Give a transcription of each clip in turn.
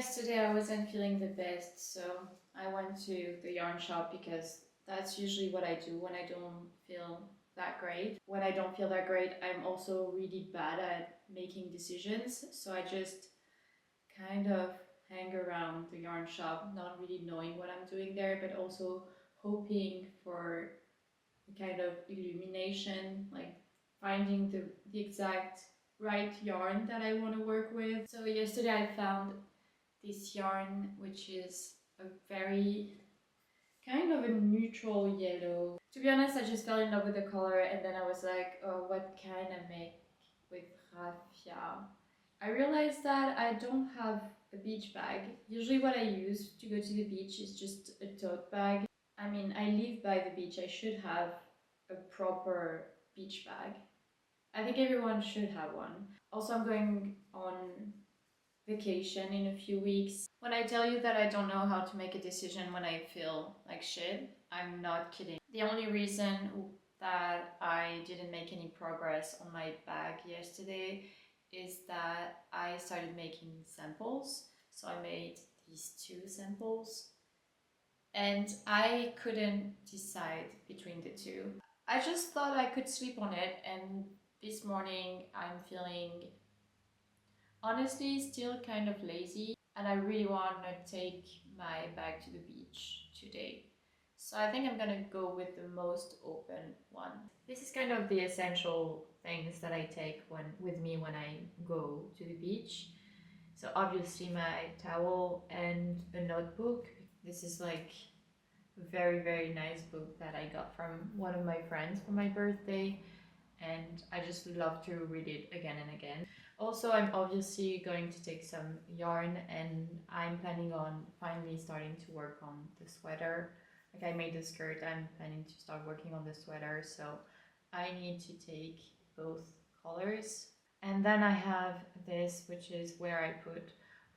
Yesterday I wasn't feeling the best, so I went to the yarn shop because that's usually what I do when I don't feel that great. When I don't feel that great, I'm also really bad at making decisions, so I just kind of hang around the yarn shop, not really knowing what I'm doing there, but also hoping for a kind of illumination, like finding the exact right yarn that I want to work with. So yesterday I found this yarn, which is a very kind of a neutral yellow. To be honest, I just fell in love with the color and then I was like, oh, what can I make with raffia? I realized that I don't have a beach bag. Usually what I use to go to the beach is just a tote bag. I mean, I live by the beach. I should have a proper beach bag. I think everyone should have one. Also, I'm going on vacation in a few weeks. When I tell you that I don't know how to make a decision when I feel like shit, I'm not kidding. The only reason that I didn't make any progress on my bag yesterday is that I started making samples. So I made these two samples and I couldn't decide between the two. I just thought I could sleep on it, and this morning I'm feeling honestly still kind of lazy and I really want to take my bag to the beach today. So I think I'm gonna go with the most open one. This is kind of the essential things that I take with me when I go to the beach. So obviously my towel and a notebook. This is like a very nice book that I got from one of my friends for my birthday, and I just love to read it again and again. Also, I'm obviously going to take some yarn and I'm planning on finally starting to work on the sweater. Like I made the skirt, I'm planning to start working on the sweater, so I need to take both colors. And then I have this, which is where I put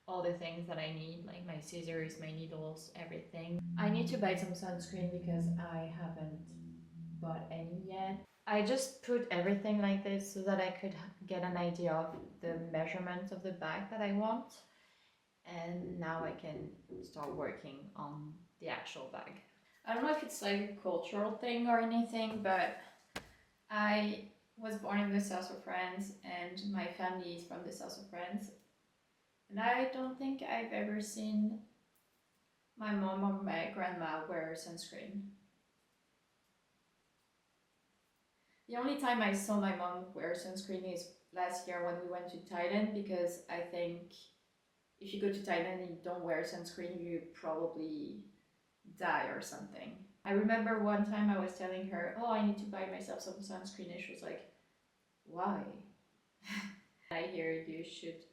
all the things that I need, like my scissors, my needles, everything. I need to buy some sunscreen because I haven't bought any yet. I just put everything like this so that I could get an idea of the measurements of the bag that I want. And now I can start working on the actual bag. I don't know if it's like a cultural thing or anything, but I was born in the south of France and my family is from the south of France. And I don't think I've ever seen my mom or my grandma wear sunscreen. The only time I saw my mom wear sunscreen is last year when we went to Thailand, because I think if you go to Thailand and you don't wear sunscreen, you probably die or something. I remember one time I was telling her, oh, I need to buy myself some sunscreen, and she was like, why? I hear you should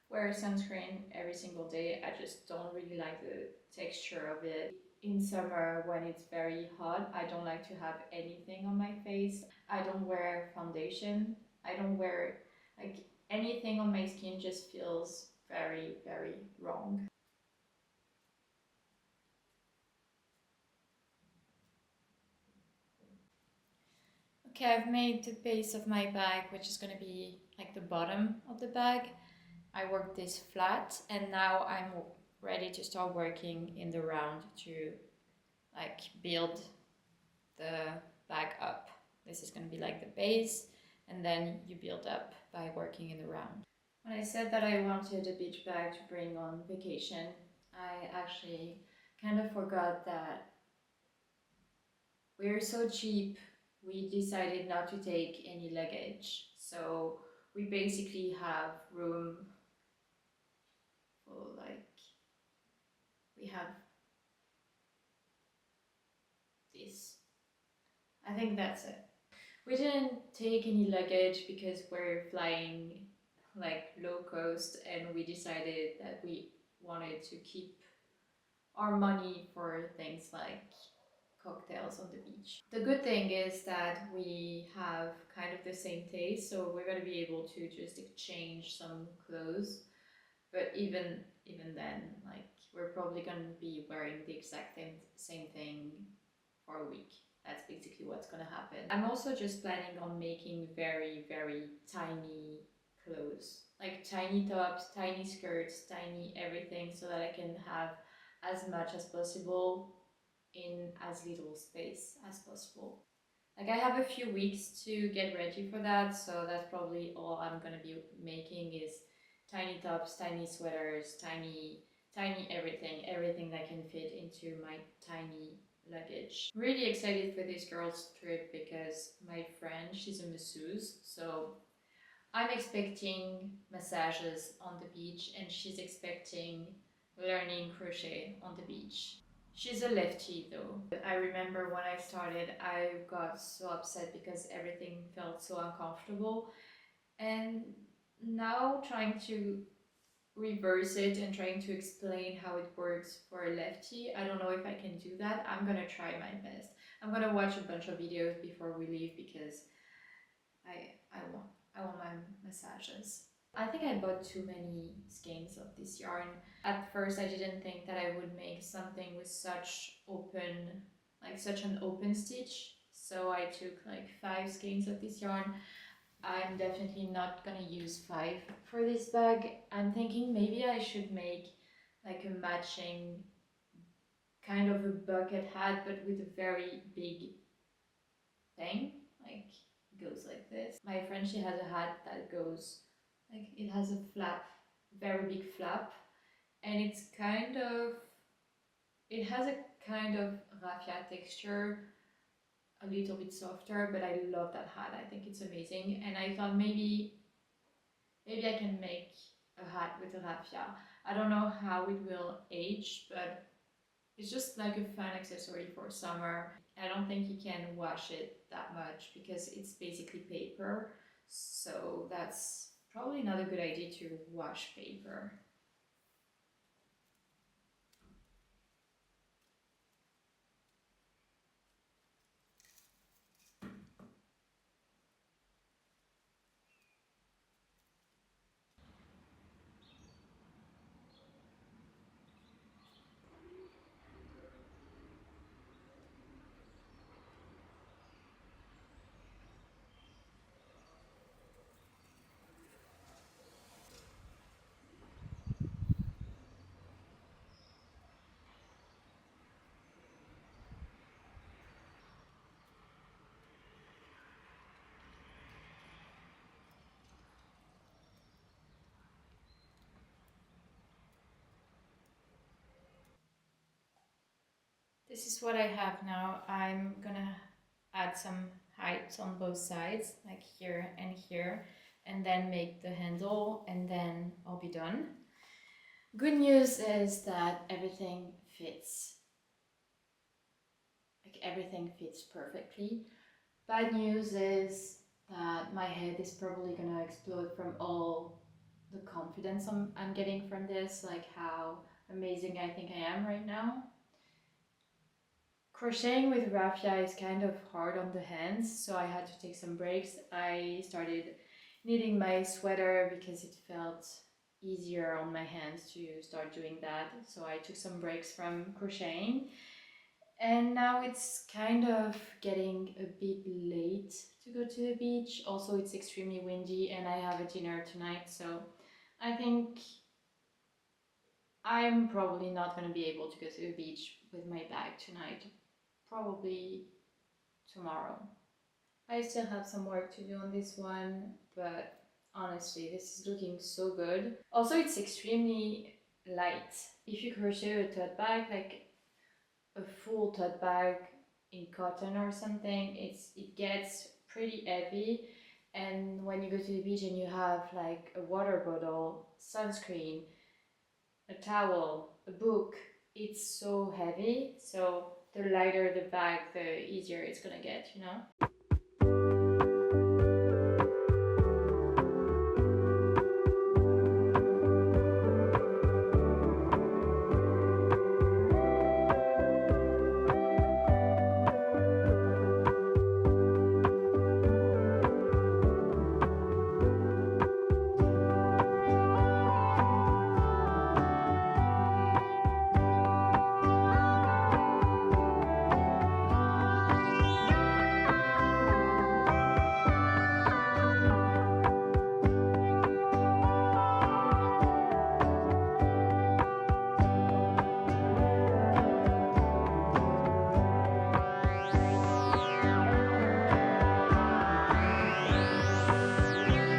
wear sunscreen every single day. I just don't really like the texture of it. In summer, when it's very hot, I don't like to have anything on my face. I don't wear foundation. I don't wear, like, anything on my skin just feels very wrong. Okay, I've made the base of my bag, which is going to be like the bottom of the bag. I worked this flat and now I'm ready to start working in the round to like build the bag up. This is going to be like the base, and then you build up by working in the round. When I said that I wanted a beach bag to bring on vacation, I actually kind of forgot that we're so cheap. We decided not to take any luggage, so we basically have room for like, we have this. I think that's it. We didn't take any luggage because we're flying like low cost, and we decided that we wanted to keep our money for things like cocktails on the beach. The good thing is that we have kind of the same taste, so we're going to be able to just exchange some clothes. But even then, like, we're probably going to be wearing the exact same thing for a week. That's basically what's going to happen. I'm also just planning on making very tiny clothes. Like tiny tops, tiny skirts, tiny everything so that I can have as much as possible in as little space as possible. Like I have a few weeks to get ready for that, so that's probably all I'm gonna be making is tiny tops, tiny sweaters, tiny everything that can fit into my tiny luggage. Really excited for this girls trip because my friend, she's a masseuse, so I'm expecting massages on the beach and she's expecting learning crochet on the beach. She's a lefty though. I remember when I started, I got so upset because everything felt so uncomfortable. And now trying to reverse it and trying to explain how it works for a lefty, I don't know if I can do that. I'm gonna try my best. I'm gonna watch a bunch of videos before we leave because I want my massages. I think I bought too many skeins of this yarn. At first I didn't think that I would make something with such an open stitch. So I took like 5 skeins of this yarn. I'm definitely not gonna use 5 for this bag. I'm thinking maybe I should make like a matching kind of a bucket hat but with a very big thing, like goes like this. My friend, she has a hat that goes like it has a flap, very big flap, and it has a kind of raffia texture, a little bit softer, but I love that hat. I think it's amazing, and I thought maybe I can make a hat with a raffia. I don't know how it will age, but it's just like a fun accessory for summer. I don't think you can wash it that much because it's basically paper. So that's probably not a good idea to wash paper. This is what I have now. I'm gonna add some height on both sides, like here and here, and then make the handle, and then I'll be done. Good news is that everything fits perfectly. Bad news is that my head is probably gonna explode from all the confidence I'm getting from this, like how amazing I think I am right now. Crocheting with raffia is kind of hard on the hands, so I had to take some breaks. I started knitting my sweater because it felt easier on my hands to start doing that, so I took some breaks from crocheting. And now it's kind of getting a bit late to go to the beach. Also, it's extremely windy and I have a dinner tonight, so I think I'm probably not going to be able to go to the beach with my bag tonight. Probably tomorrow. I still have some work to do on this one, but honestly, this is looking so good. Also, it's extremely light. If you crochet a tote bag, like a full tote bag in cotton or something, it gets pretty heavy. And when you go to the beach and you have like a water bottle, sunscreen, a towel, a book, it's so heavy. So the lighter the bag, the easier it's gonna get, you know?